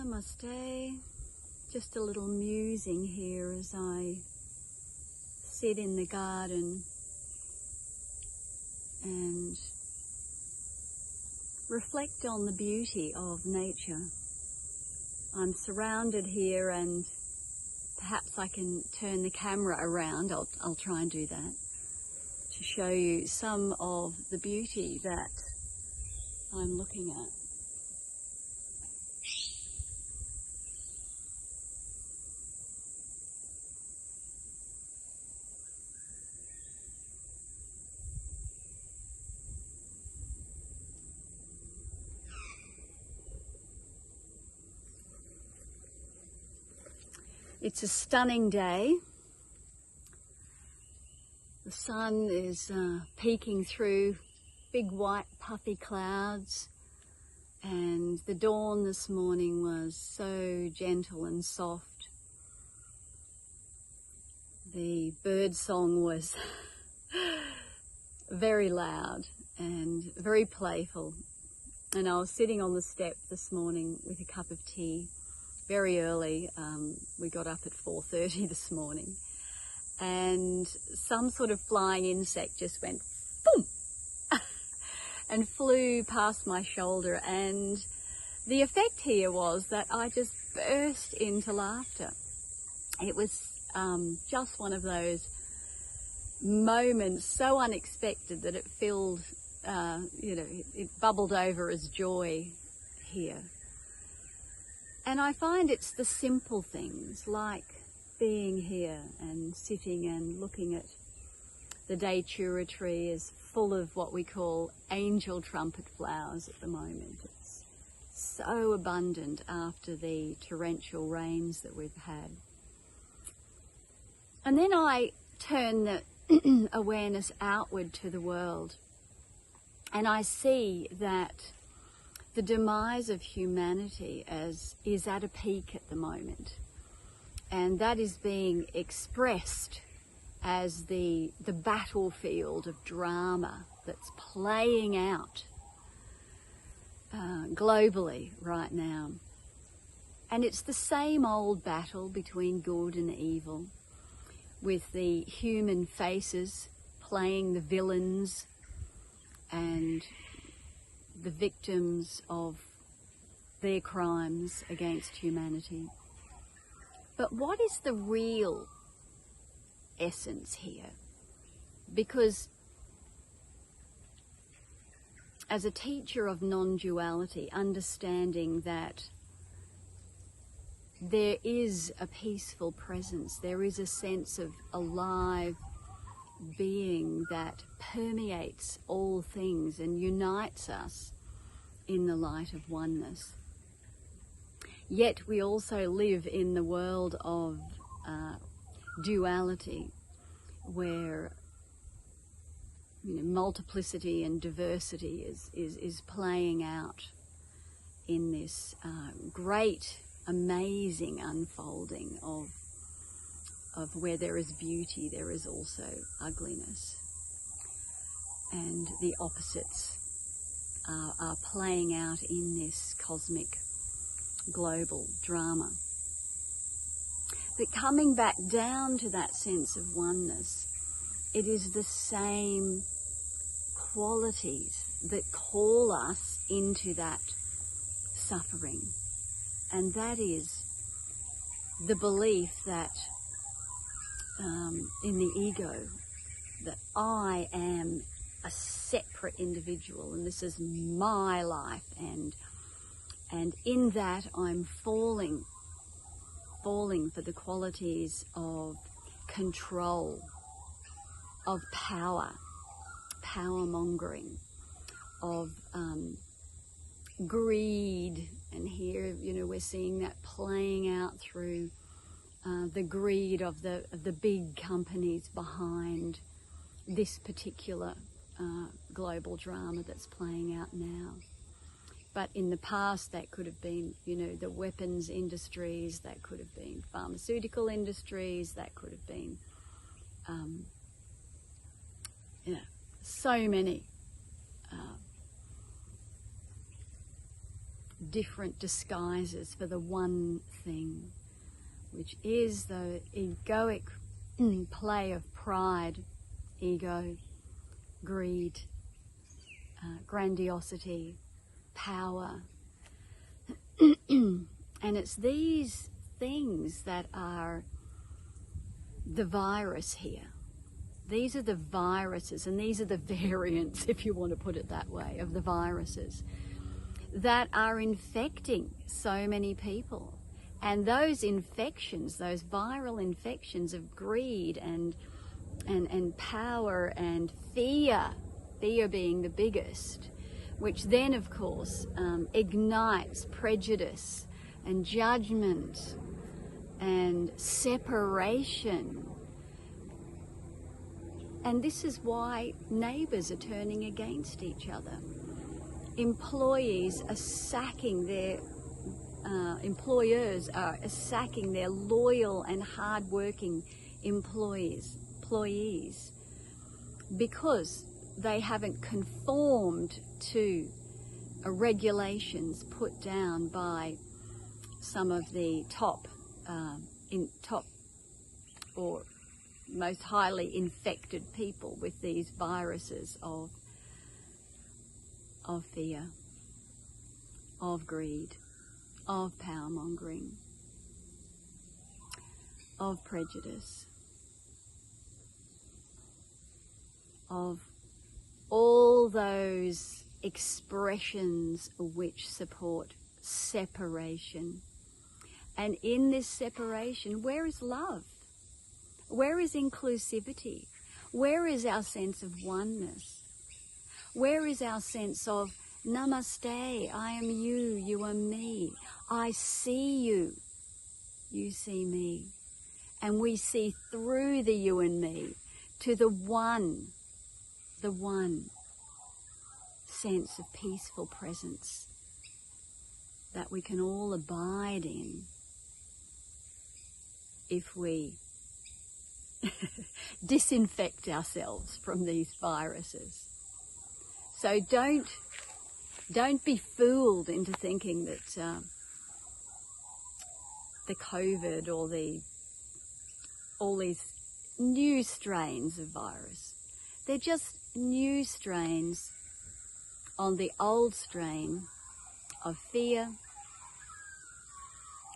Namaste. Just a little musing here as I sit in the garden and reflect on the beauty of nature. I'm surrounded here, and perhaps I can turn the camera around. I'll try and do that to show you some of the beauty that I'm looking at. It's a stunning day. The sun is peeking through big white puffy clouds, and the dawn this morning was so gentle and soft. The bird song was very loud and very playful, and I was sitting on the step this morning with a cup of tea. Very early. We got up at 4:30 this morning, and some sort of flying insect just went boom and flew past my shoulder, and the effect here was that I just burst into laughter. It was just one of those moments so unexpected that it filled, it bubbled over as joy here. And I find it's the simple things like being here and sitting and looking at the datura tree is full of what we call angel trumpet flowers at the moment. It's so abundant after the torrential rains that we've had. And then I turn the awareness outward to the world, and I see that the demise of humanity is at a peak at the moment, and that is being expressed as the battlefield of drama that's playing out globally right now. And it's the same old battle between good and evil, with the human faces playing the villains and the victims of their crimes against humanity. But what is the real essence here? Because as a teacher of non-duality, understanding that there is a peaceful presence, there is a sense of alive being that permeates all things and unites us in the light of oneness. Yet we also live in the world of duality, where multiplicity and diversity is playing out in this great, amazing unfolding of where there is beauty, there is also ugliness. And the opposites are playing out in this cosmic, global drama. But coming back down to that sense of oneness, it is the same qualities that call us into that suffering. And that is the belief that in the ego, that I am a separate individual and this is my life, and in that I'm falling for the qualities of control, of power mongering, of greed. And here, we're seeing that playing out through the greed of the big companies behind this particular global drama that's playing out now. But in the past, that could have been, the weapons industries, that could have been pharmaceutical industries, that could have been, so many different disguises for the one thing, which is the egoic play of pride, ego, greed, grandiosity, power. And it's these things that are the virus here. These are the viruses, and these are the variants, if you want to put it that way, of the viruses that are infecting so many people. And those infections, those viral infections of greed and power and fear being the biggest, which then, of course, ignites prejudice and judgment and separation. And this is why neighbours are turning against each other. Employees are sacking their employers are sacking their loyal and hard-working employees because they haven't conformed to regulations put down by some of the top or most highly infected people with these viruses of fear, of greed, of power mongering, of prejudice, of all those expressions which support separation. And in this separation, where is love? Where is inclusivity? Where is our sense of oneness? Where is our sense of namaste, I am you, you are me. I see you, you see me. And we see through the you and me to the one sense of peaceful presence that we can all abide in if we disinfect ourselves from these viruses. So don't be fooled into thinking that the COVID or all these new strains of virus, they're just new strains on the old strain of fear,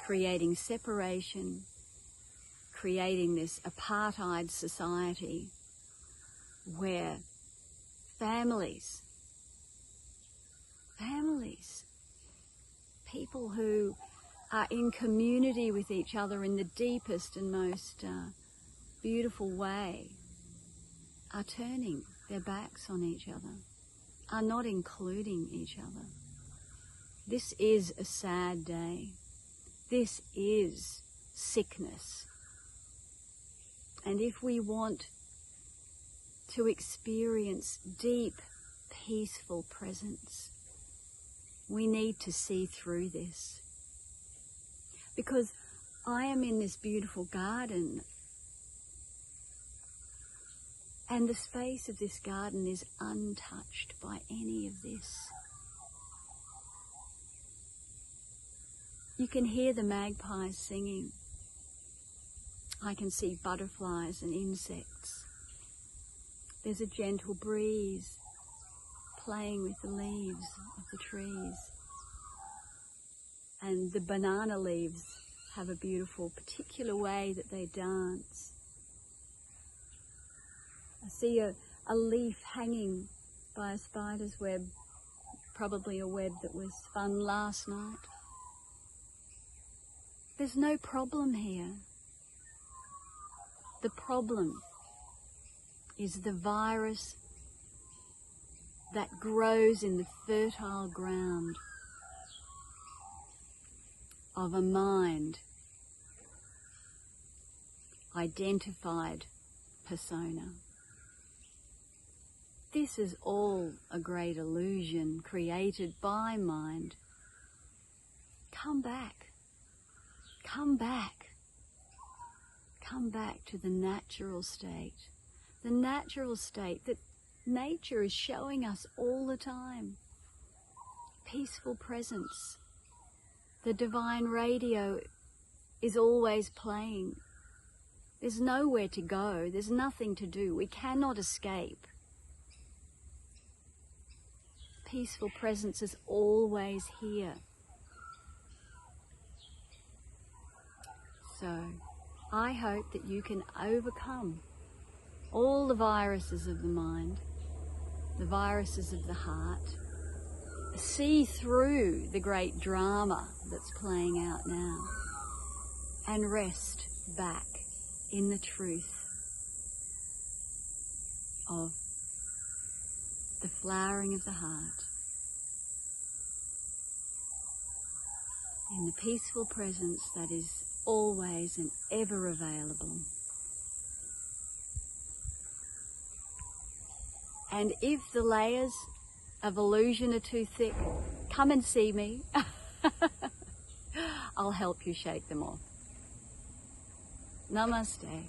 creating separation, creating this apartheid society where families, people who are in community with each other in the deepest and most beautiful way, are turning their backs on each other, are not including each other. This is a sad day. This is sickness. And if we want to experience deep, peaceful presence, we need to see through this. Because I am in this beautiful garden, and the space of this garden is untouched by any of this. You can hear the magpies singing. I can see butterflies and insects. There's a gentle breeze playing with the leaves of the trees. And the banana leaves have a beautiful, particular way that they dance. I see a leaf hanging by a spider's web, probably a web that was spun last night. There's no problem here. The problem is the virus that grows in the fertile ground of a mind, identified persona. This is all a great illusion created by mind. Come back. Come back. Come back to the natural state. The natural state that nature is showing us all the time. Peaceful presence, The divine radio is always playing. There's nowhere to go. There's nothing to do. We cannot escape. Peaceful presence is always here. So I hope that you can overcome all the viruses of the mind, the viruses of the heart, see through the great drama that's playing out now, and rest back in the truth of the flowering of the heart, in the peaceful presence that is always and ever available. And if the layers of illusion are too thick, come and see me. I'll help you shake them off. Namaste.